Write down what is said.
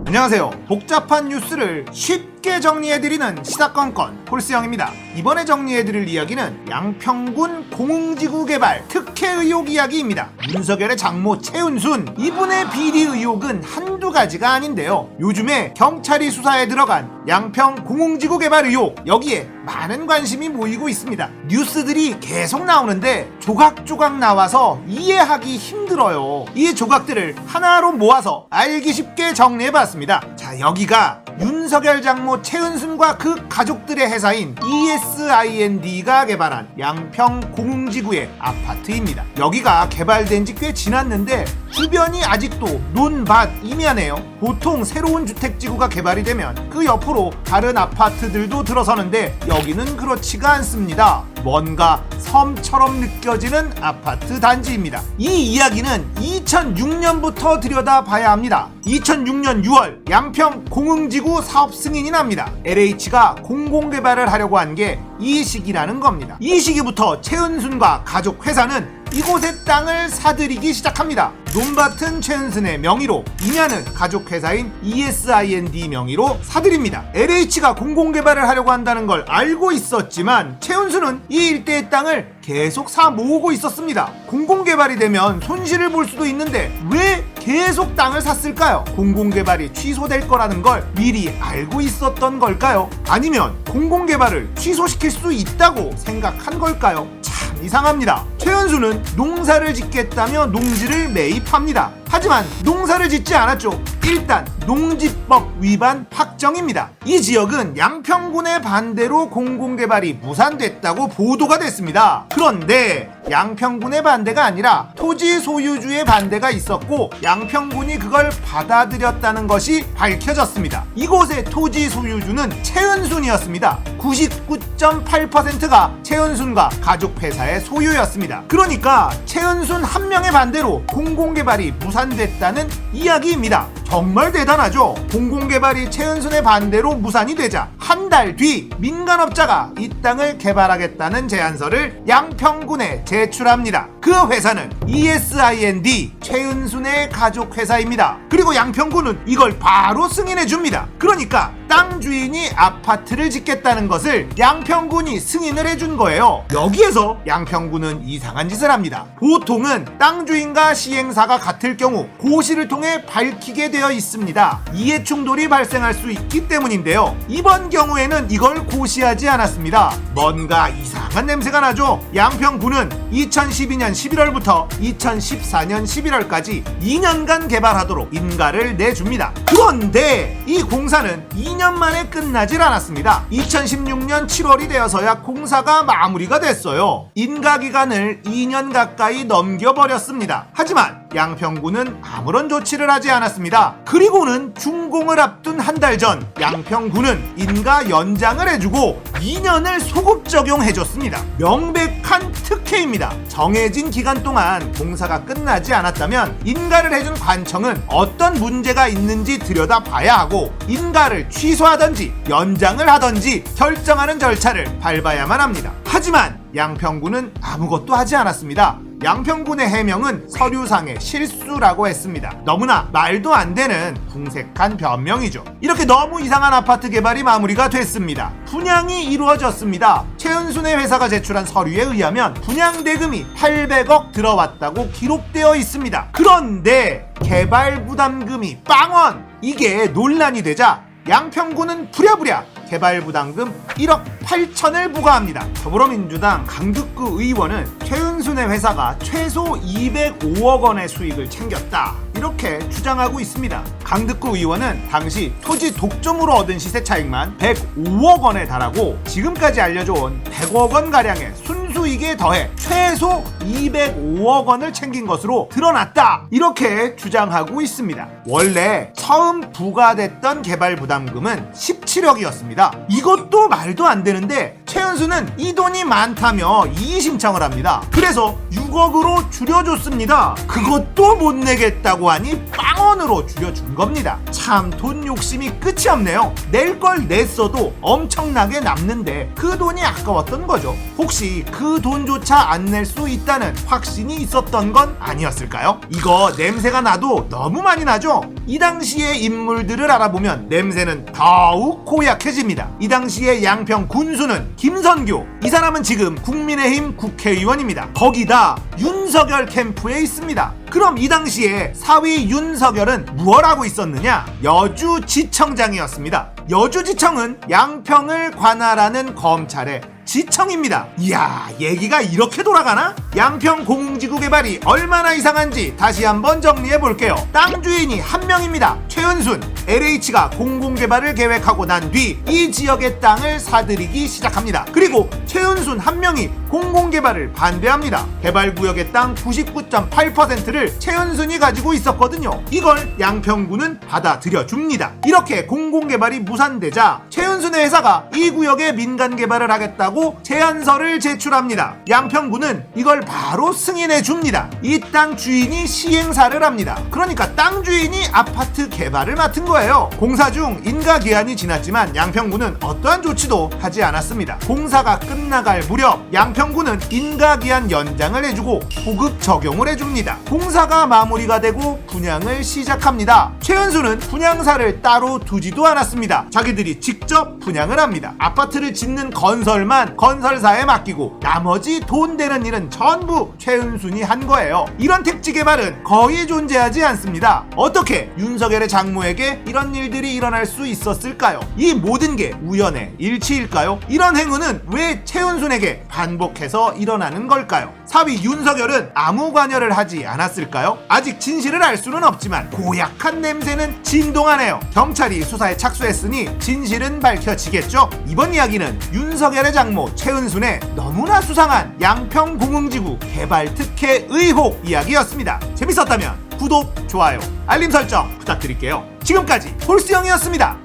안녕하세요. 복잡한 뉴스를 쉽게 정리해드리는 시사건건 폴스형입니다. 이번에 정리해드릴 이야기는 양평군 공흥지구 개발 특혜 의혹 이야기입니다. 윤석열의 장모 최은순, 이분의 비리 의혹은 한두 가지가 아닌데요. 요즘에 경찰이 수사에 들어간 양평 공흥지구 개발 의혹, 여기에 많은 관심이 모이고 있습니다. 뉴스들이 계속 나오는데 조각조각 나와서 이해하기 힘들어요. 이 조각들을 하나로 모아서 알기 쉽게 정리해봤습니다. 자, 여기가 윤석열 장모 최은순과 그 가족들의 회사인 ESIND가 개발한 양평 공흥지구의 아파트입니다. 여기가 개발된 지 꽤 지났는데 주변이 아직도 논밭이면해요. 보통 새로운 주택지구가 개발이 되면 그 옆으로 다른 아파트들도 들어서는데 여기는 그렇지가 않습니다. 뭔가 섬처럼 느껴지는 아파트 단지입니다. 이 이야기는 2006년부터 들여다봐야 합니다. 2006년 6월 양평 공흥지구 사업 승인이 납니다. LH가 공공개발을 하려고 한 게 이 시기라는 겁니다. 이 시기부터 최은순과 가족 회사는 이곳의 땅을 사들이기 시작합니다. 논밭은 최은순의 명의로, 임야는 가족 회사인 ESIND 명의로 사들입니다. LH가 공공개발을 하려고 한다는 걸 알고 있었지만 최은순은 이 일대의 땅을 계속 사 모으고 있었습니다. 공공개발이 되면 손실을 볼 수도 있는데 왜 계속 땅을 샀을까요? 공공개발이 취소될 거라는 걸 미리 알고 있었던 걸까요? 아니면 공공개발을 취소시킬 수 있다고 생각한 걸까요? 참 이상합니다. 최은순은 농사를 짓겠다며 농지를 매입합니다. 하지만 농사를 짓지 않았죠. 일단 농지법 위반 확정입니다. 이 지역은 양평군의 반대로 공공개발이 무산됐다고 보도가 됐습니다. 그런데 양평군의 반대가 아니라 토지 소유주의 반대가 있었고 양평군이 그걸 받아들였다는 것이 밝혀졌습니다. 이곳의 토지 소유주는 최은순이었습니다. 99.8%가 최은순과 가족 회사의 소유였습니다. 그러니까 최은순 한 명의 반대로 공공개발이 무산됐다는 이야기입니다. 정말 대단하죠? 공공개발이 최은순의 반대로 무산이 되자 한 달 뒤 민간업자가 이 땅을 개발하겠다는 제안서를 양평군에 제출합니다. 그 회사는 ESIND 최은순의 가족 회사입니다. 그리고 양평군은 이걸 바로 승인해 줍니다. 그러니까 땅 주인이 아파트를 짓겠다는 것을 양평군이 승인을 해준 거예요. 여기에서 양평군은 이상한 짓을 합니다. 보통은 땅 주인과 시행사가 같을 경우 고시를 통해 밝히게 되어 있습니다. 이해 충돌이 발생할 수 있기 때문인데요. 이번 경우에는 이걸 고시하지 않았습니다. 뭔가 이상한 냄새가 나죠? 양평군은 2012년 11월부터 2014년 11월까지 2년간 개발하도록 인가를 내줍니다. 그런데 이 공사는 2년 만에 끝나질 않았습니다. 2016년 7월이 되어서야 공사가 마무리가 됐어요. 인가 기간을 2년 가까이 넘겨버렸습니다. 하지만 양평군은 아무런 조치를 하지 않았습니다. 그리고는 준공을 앞둔 한 달 전 양평군은 인가 연장을 해주고 2년을 소급 적용해줬습니다. 명백한 특혜입니다. 정해진 기간 동안 공사가 끝나지 않았다면 인가를 해준 관청은 어떤 문제가 있는지 들여다봐야 하고 인가를 취소하든지 연장을 하든지 결정하는 절차를 밟아야만 합니다. 하지만 양평군은 아무것도 하지 않았습니다. 양평군의 해명은 서류상의 실수라고 했습니다. 너무나 말도 안 되는 궁색한 변명이죠. 이렇게 너무 이상한 아파트 개발이 마무리가 됐습니다. 분양이 이루어졌습니다. 최은순의 회사가 제출한 서류에 의하면 분양 대금이 800억 들어왔다고 기록되어 있습니다. 그런데 개발 부담금이 빵원! 이게 논란이 되자 양평군은 부랴부랴 개발부담금 1억 8천을 부과합니다. 더불어민주당 강득구 의원은 최은순의 회사가 최소 205억 원의 수익을 챙겼다, 이렇게 주장하고 있습니다. 강득구 의원은 당시 토지 독점으로 얻은 시세 차익만 105억 원에 달하고 지금까지 알려져온 100억 원가량의 순수익에 더해 최소 205억 원을 챙긴 것으로 드러났다, 이렇게 주장하고 있습니다. 원래 처음 부과됐던 개발부담금은 17억이었습니다. 이것도 말도 안 되는데 최은순은 이 돈이 많다며 이의 신청을 합니다. 그래서 6억으로 줄여줬습니다. 그것도 못 내겠다고 하니 빵원! 천원으로 줄여준 겁니다. 참 돈 욕심이 끝이 없네요. 낼 걸 냈어도 엄청나게 남는데 그 돈이 아까웠던 거죠. 혹시 그 돈조차 안 낼 수 있다는 확신이 있었던 건 아니었을까요? 이거 냄새가 나도 너무 많이 나죠? 이 당시의 인물들을 알아보면 냄새는 더욱 고약해집니다. 이 당시의 양평 군수는 김선교. 이 사람은 지금 국민의힘 국회의원입니다. 거기다 윤석열 캠프에 있습니다. 그럼 이 당시에 사위 윤석열은 무엇 하고 있었느냐? 여주지청장이었습니다. 여주지청은 양평을 관할하는 검찰의 지청입니다. 이야, 얘기가 이렇게 돌아가나? 양평 공공지구 개발이 얼마나 이상한지 다시 한번 정리해 볼게요. 땅 주인이 한 명입니다. 최은순. LH가 공공개발을 계획하고 난 뒤 이 지역의 땅을 사들이기 시작합니다. 그리고 최은순 한 명이 공공개발을 반대합니다. 개발구역의 땅 99.8%를 최은순이 가지고 있었거든요. 이걸 양평구는 받아들여 줍니다. 이렇게 공공개발이 무산되자 최은순의 회사가 이 구역에 민간개발을 하겠다고 제안서를 제출합니다. 양평구는 이걸 바로 승인해 줍니다. 이 땅 주인이 시행사를 합니다. 그러니까 땅 주인이 아파트 개발을 맡은 거예요. 공사 중 인가 기한이 지났지만 양평구는 어떠한 조치도 하지 않았습니다. 공사가 끝나갈 무렵 양평구는 인가 기한 연장을 해주고 보급 적용을 해줍니다. 공사가 마무리가 되고 분양을 시작합니다. 최은수는 분양사를 따로 두지도 않았습니다. 자기들이 직접 분양을 합니다. 아파트를 짓는 건설만 건설사에 맡기고 나머지 돈 되는 일은 전부 최은순이 한 거예요. 이런 택지 개발은 거의 존재하지 않습니다. 어떻게 윤석열의 장모에게 이런 일들이 일어날 수 있었을까요? 이 모든 게 우연의 일치일까요? 이런 행운은 왜 최은순에게 반복해서 일어나는 걸까요? 사위 윤석열은 아무 관여를 하지 않았을까요? 아직 진실을 알 수는 없지만 고약한 냄새는 진동하네요. 경찰이 수사에 착수했으니 진실은 밝혀지겠죠? 이번 이야기는 윤석열의 장모 최은순의 너무나 수상한 양평 공흥지구 개발 특혜 의혹 이야기였습니다. 재밌었다면 구독, 좋아요, 알림 설정 부탁드릴게요. 지금까지 홀스형이었습니다.